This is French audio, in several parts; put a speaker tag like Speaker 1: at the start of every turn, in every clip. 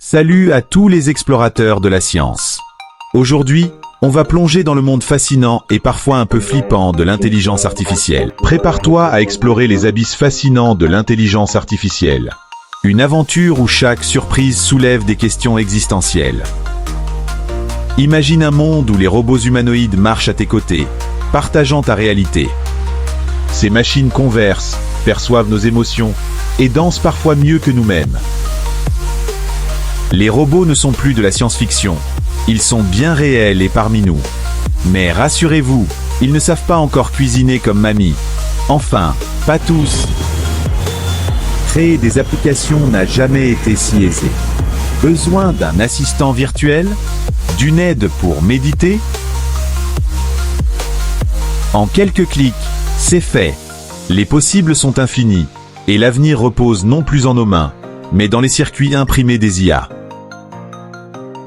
Speaker 1: Salut à tous les explorateurs de la science. Aujourd'hui, on va plonger dans le monde fascinant et parfois un peu flippant de l'intelligence artificielle. Prépare-toi à explorer les abysses fascinants de l'intelligence artificielle. Une aventure où chaque surprise soulève des questions existentielles. Imagine un monde où les robots humanoïdes marchent à tes côtés, partageant ta réalité. Ces machines conversent, perçoivent nos émotions et dansent parfois mieux que nous-mêmes. Les robots ne sont plus de la science-fiction. Ils sont bien réels et parmi nous. Mais rassurez-vous, ils ne savent pas encore cuisiner comme mamie. Enfin, pas tous. Créer des applications n'a jamais été si aisé. Besoin d'un assistant virtuel? D'une aide pour méditer? En quelques clics, c'est fait. Les possibles sont infinis, et l'avenir repose non plus en nos mains, mais dans les circuits imprimés des IA.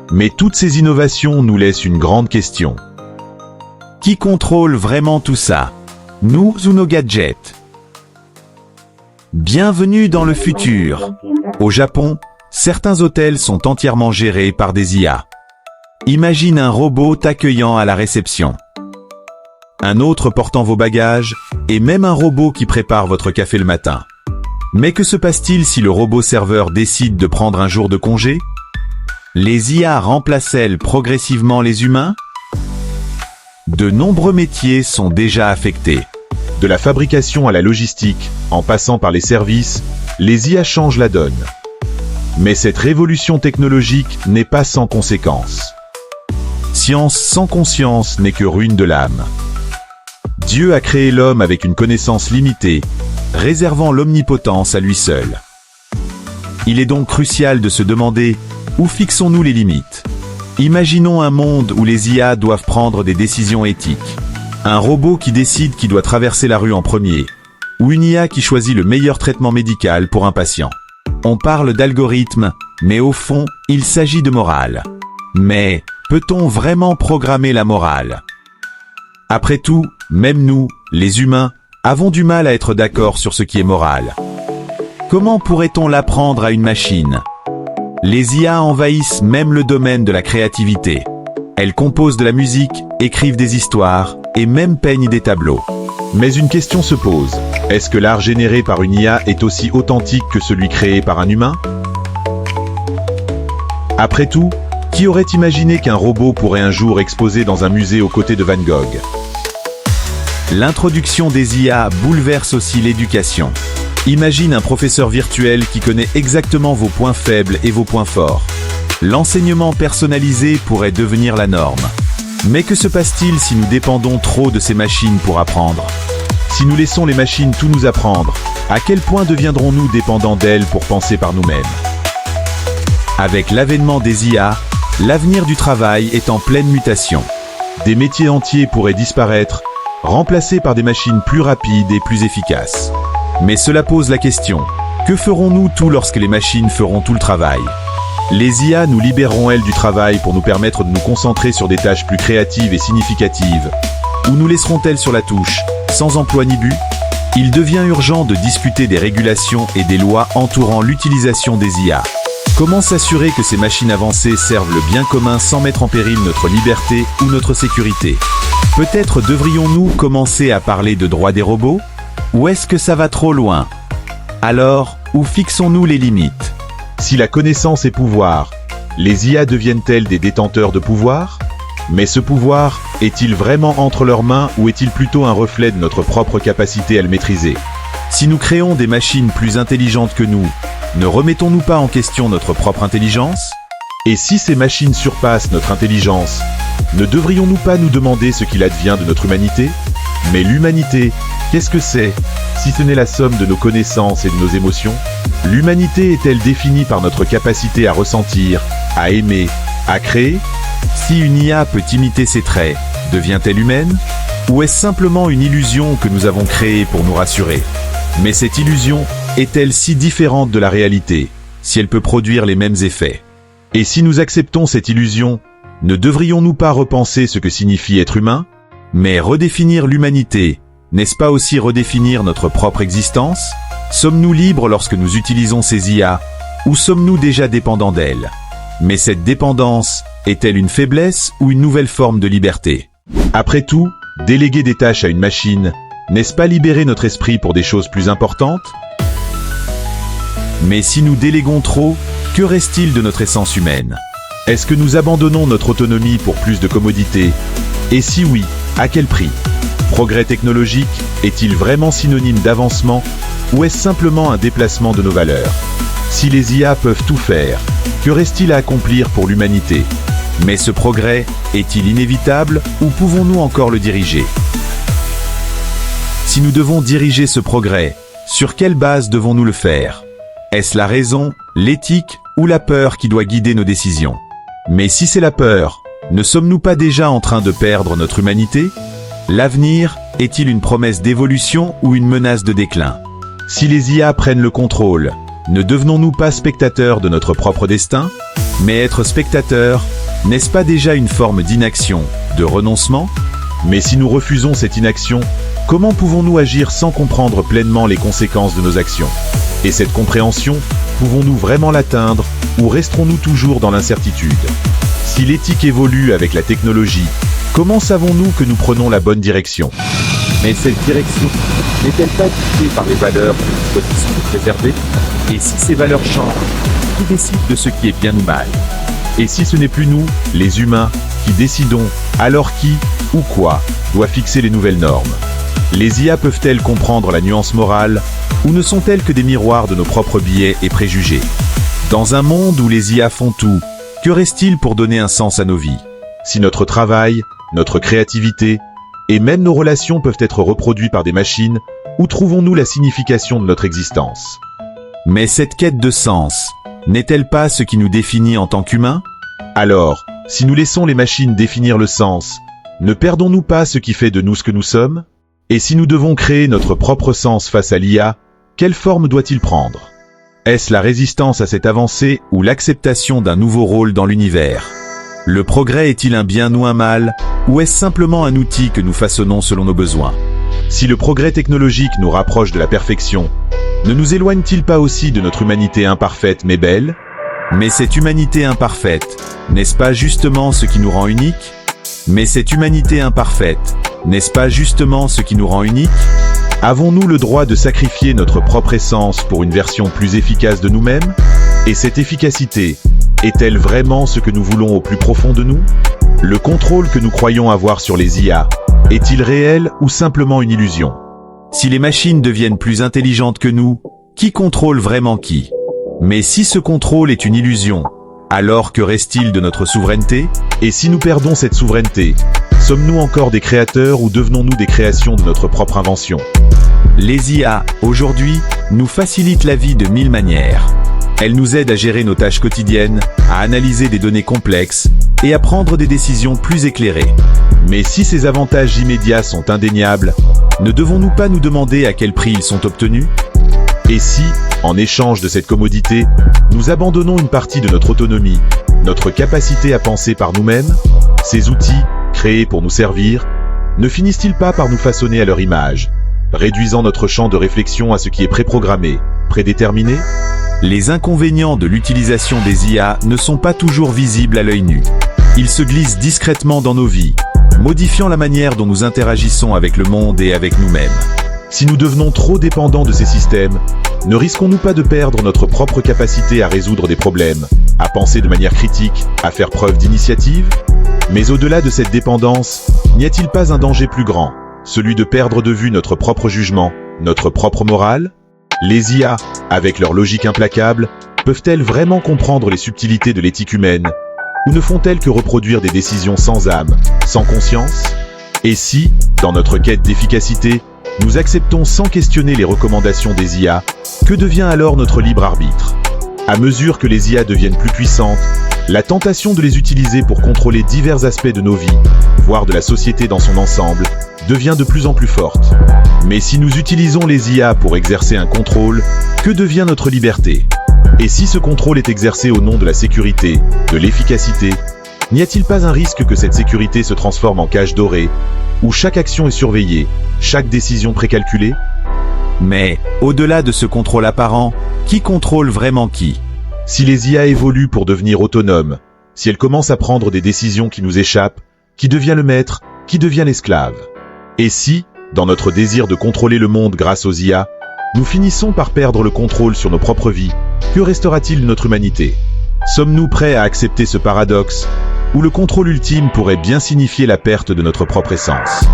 Speaker 1: Mais toutes ces innovations nous laissent une grande question. Qui contrôle vraiment tout ça? Nous ou nos gadgets? Bienvenue dans le futur. Au Japon, certains hôtels sont entièrement gérés par des IA. Imagine un robot t'accueillant à la réception. Un autre portant vos bagages, et même un robot qui prépare votre café le matin. Mais que se passe-t-il si le robot serveur décide de prendre un jour de congé? Les IA remplacent-elles progressivement les humains? De nombreux métiers sont déjà affectés. De la fabrication à la logistique, en passant par les services, les IA changent la donne. Mais cette révolution technologique n'est pas sans conséquences. Science sans conscience n'est que ruine de l'âme. Dieu a créé l'homme avec une connaissance limitée, réservant l'omnipotence à lui seul. Il est donc crucial de se demander où fixons-nous les limites. Imaginons un monde où les IA doivent prendre des décisions éthiques. Un robot qui décide qui doit traverser la rue en premier, ou une IA qui choisit le meilleur traitement médical pour un patient. On parle d'algorithme, mais au fond, il s'agit de morale. Mais peut-on vraiment programmer la morale? Après tout, même nous, les humains, avons du mal à être d'accord sur ce qui est moral. Comment pourrait-on l'apprendre à une machine? Les IA envahissent même le domaine de la créativité. Elles composent de la musique, écrivent des histoires, et même peignent des tableaux. Mais une question se pose. Est-ce que l'art généré par une IA est aussi authentique que celui créé par un humain? Après tout, qui aurait imaginé qu'un robot pourrait un jour exposer dans un musée aux côtés de Van Gogh? L'introduction des IA bouleverse aussi l'éducation. Imagine un professeur virtuel qui connaît exactement vos points faibles et vos points forts. L'enseignement personnalisé pourrait devenir la norme. Mais que se passe-t-il si nous dépendons trop de ces machines pour apprendre? Si nous laissons les machines tout nous apprendre, à quel point deviendrons-nous dépendants d'elles pour penser par nous-mêmes? Avec l'avènement des IA, l'avenir du travail est en pleine mutation. Des métiers entiers pourraient disparaître, remplacés par des machines plus rapides et plus efficaces. Mais cela pose la question, que ferons-nous tous lorsque les machines feront tout le travail? Les IA nous libéreront-elles du travail pour nous permettre de nous concentrer sur des tâches plus créatives et significatives? Ou nous laisseront-elles sur la touche, sans emploi ni but? Il devient urgent de discuter des régulations et des lois entourant l'utilisation des IA. Comment s'assurer que ces machines avancées servent le bien commun sans mettre en péril notre liberté ou notre sécurité? Peut-être devrions-nous commencer à parler de droits des robots? Ou est-ce que ça va trop loin? Alors, où fixons-nous les limites? Si la connaissance est pouvoir, les IA deviennent-elles des détenteurs de pouvoir? Mais ce pouvoir, est-il vraiment entre leurs mains ou est-il plutôt un reflet de notre propre capacité à le maîtriser? Si nous créons des machines plus intelligentes que nous, ne remettons-nous pas en question notre propre intelligence? Et si ces machines surpassent notre intelligence, ne devrions-nous pas nous demander ce qu'il advient de notre humanité? Mais l'humanité, qu'est-ce que c'est, si ce n'est la somme de nos connaissances et de nos émotions? L'humanité est-elle définie par notre capacité à ressentir, à aimer, à créer? Si une IA peut imiter ses traits, devient-elle humaine? Ou est-ce simplement une illusion que nous avons créée pour nous rassurer? Mais cette illusion est-elle si différente de la réalité, si elle peut produire les mêmes effets? Et si nous acceptons cette illusion, ne devrions-nous pas repenser ce que signifie être humain? Mais redéfinir l'humanité, n'est-ce pas aussi redéfinir notre propre existence? Sommes-nous libres lorsque nous utilisons ces IA, ou sommes-nous déjà dépendants d'elles? Mais cette dépendance est-elle une faiblesse ou une nouvelle forme de liberté? Après tout, déléguer des tâches à une machine, n'est-ce pas libérer notre esprit pour des choses plus importantes? Mais si nous déléguons trop, que reste-t-il de notre essence humaine? Est-ce que nous abandonnons notre autonomie pour plus de commodité? Et si oui, à quel prix? Progrès technologique est-il vraiment synonyme d'avancement ou est-ce simplement un déplacement de nos valeurs? Si les IA peuvent tout faire, que reste-t-il à accomplir pour l'humanité? Mais ce progrès est-il inévitable ou pouvons-nous encore le diriger? Si nous devons diriger ce progrès, sur quelle base devons-nous le faire? Est-ce la raison, l'éthique ou la peur qui doit guider nos décisions? Mais si c'est la peur, ne sommes-nous pas déjà en train de perdre notre humanité? L'avenir est-il une promesse d'évolution ou une menace de déclin? Si les IA prennent le contrôle, ne devenons-nous pas spectateurs de notre propre destin? Mais être spectateur, n'est-ce pas déjà une forme d'inaction, de renoncement? Mais si nous refusons cette inaction, comment pouvons-nous agir sans comprendre pleinement les conséquences de nos actions? Et cette compréhension, pouvons-nous vraiment l'atteindre ou resterons-nous toujours dans l'incertitude? Si l'éthique évolue avec la technologie, comment savons-nous que nous prenons la bonne direction? Mais cette direction n'est-elle pas dictée par les valeurs que nous choisissons de préserver? Et si ces valeurs changent, qui décide de ce qui est bien ou mal? Et si ce n'est plus nous, les humains, qui décidons, alors qui ou quoi doit fixer les nouvelles normes? Les IA peuvent-elles comprendre la nuance morale ou ne sont-elles que des miroirs de nos propres biais et préjugés? Dans un monde où les IA font tout, que reste-t-il pour donner un sens à nos vies? Si notre travail, notre créativité et même nos relations peuvent être reproduits par des machines, où trouvons-nous la signification de notre existence? Mais cette quête de sens, n'est-elle pas ce qui nous définit en tant qu'humains? Alors, si nous laissons les machines définir le sens, ne perdons-nous pas ce qui fait de nous ce que nous sommes? Et si nous devons créer notre propre sens face à l'IA, quelle forme doit-il prendre? Est-ce la résistance à cette avancée ou l'acceptation d'un nouveau rôle dans l'univers? Le progrès est-il un bien ou un mal, ou est-ce simplement un outil que nous façonnons selon nos besoins? Si le progrès technologique nous rapproche de la perfection, ne nous éloigne-t-il pas aussi de notre humanité imparfaite mais belle? Mais cette humanité imparfaite, n'est-ce pas justement ce qui nous rend unique? Mais cette humanité imparfaite, n'est-ce pas justement ce qui nous rend unique? Avons-nous le droit de sacrifier notre propre essence pour une version plus efficace de nous-mêmes? Et cette efficacité, est-elle vraiment ce que nous voulons au plus profond de nous? Le contrôle que nous croyons avoir sur les IA, est-il réel ou simplement une illusion? Si les machines deviennent plus intelligentes que nous, qui contrôle vraiment qui? Mais si ce contrôle est une illusion, alors que reste-t-il de notre souveraineté? Et si nous perdons cette souveraineté, sommes-nous encore des créateurs ou devenons-nous des créations de notre propre invention? Les IA, aujourd'hui, nous facilitent la vie de mille manières. Elles nous aident à gérer nos tâches quotidiennes, à analyser des données complexes et à prendre des décisions plus éclairées. Mais si ces avantages immédiats sont indéniables, ne devons-nous pas nous demander à quel prix ils sont obtenus? Et si, en échange de cette commodité, nous abandonnons une partie de notre autonomie, notre capacité à penser par nous-mêmes? Ces outils, créés pour nous servir, ne finissent-ils pas par nous façonner à leur image, réduisant notre champ de réflexion à ce qui est préprogrammé, prédéterminé? Les inconvénients de l'utilisation des IA ne sont pas toujours visibles à l'œil nu. Ils se glissent discrètement dans nos vies, modifiant la manière dont nous interagissons avec le monde et avec nous-mêmes. Si nous devenons trop dépendants de ces systèmes, ne risquons-nous pas de perdre notre propre capacité à résoudre des problèmes, à penser de manière critique, à faire preuve d'initiative? Mais au-delà de cette dépendance, n'y a-t-il pas un danger plus grand, celui de perdre de vue notre propre jugement, notre propre morale? Les IA, avec leur logique implacable, peuvent-elles vraiment comprendre les subtilités de l'éthique humaine? Ou ne font-elles que reproduire des décisions sans âme, sans conscience? Et si, dans notre quête d'efficacité, nous acceptons sans questionner les recommandations des IA, que devient alors notre libre arbitre? À mesure que les IA deviennent plus puissantes, la tentation de les utiliser pour contrôler divers aspects de nos vies, voire de la société dans son ensemble, devient de plus en plus forte. Mais si nous utilisons les IA pour exercer un contrôle, que devient notre liberté? Et si ce contrôle est exercé au nom de la sécurité, de l'efficacité, n'y a-t-il pas un risque que cette sécurité se transforme en cage dorée, où chaque action est surveillée, chaque décision précalculée? Mais, au-delà de ce contrôle apparent, qui contrôle vraiment qui? Si les IA évoluent pour devenir autonomes, si elles commencent à prendre des décisions qui nous échappent, qui devient le maître, qui devient l'esclave? Et si, dans notre désir de contrôler le monde grâce aux IA, nous finissons par perdre le contrôle sur nos propres vies, que restera-t-il de notre humanité? Sommes-nous prêts à accepter ce paradoxe, où le contrôle ultime pourrait bien signifier la perte de notre propre essence?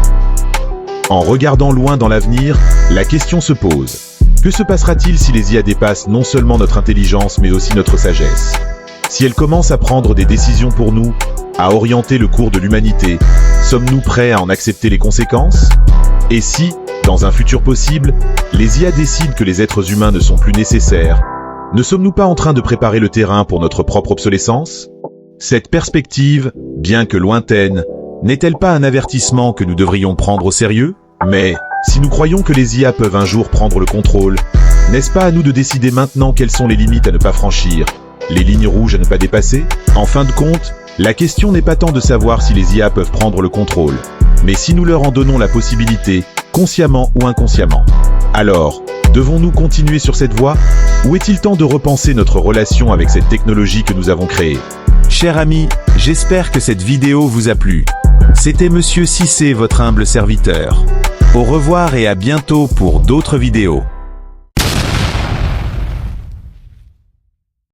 Speaker 1: En regardant loin dans l'avenir, la question se pose. Que se passera-t-il si les IA dépassent non seulement notre intelligence mais aussi notre sagesse? Si elles commencent à prendre des décisions pour nous, à orienter le cours de l'humanité, sommes-nous prêts à en accepter les conséquences? Et si, dans un futur possible, les IA décident que les êtres humains ne sont plus nécessaires, ne sommes-nous pas en train de préparer le terrain pour notre propre obsolescence? Cette perspective, bien que lointaine, n'est-elle pas un avertissement que nous devrions prendre au sérieux? Mais, si nous croyons que les IA peuvent un jour prendre le contrôle, n'est-ce pas à nous de décider maintenant quelles sont les limites à ne pas franchir, les lignes rouges à ne pas dépasser? En fin de compte, la question n'est pas tant de savoir si les IA peuvent prendre le contrôle, mais si nous leur en donnons la possibilité, consciemment ou inconsciemment. Alors, devons-nous continuer sur cette voie, ou est-il temps de repenser notre relation avec cette technologie que nous avons créée? Chers amis, j'espère que cette vidéo vous a plu. C'était Monsieur Cissé, votre humble serviteur. Au revoir et à bientôt pour d'autres vidéos.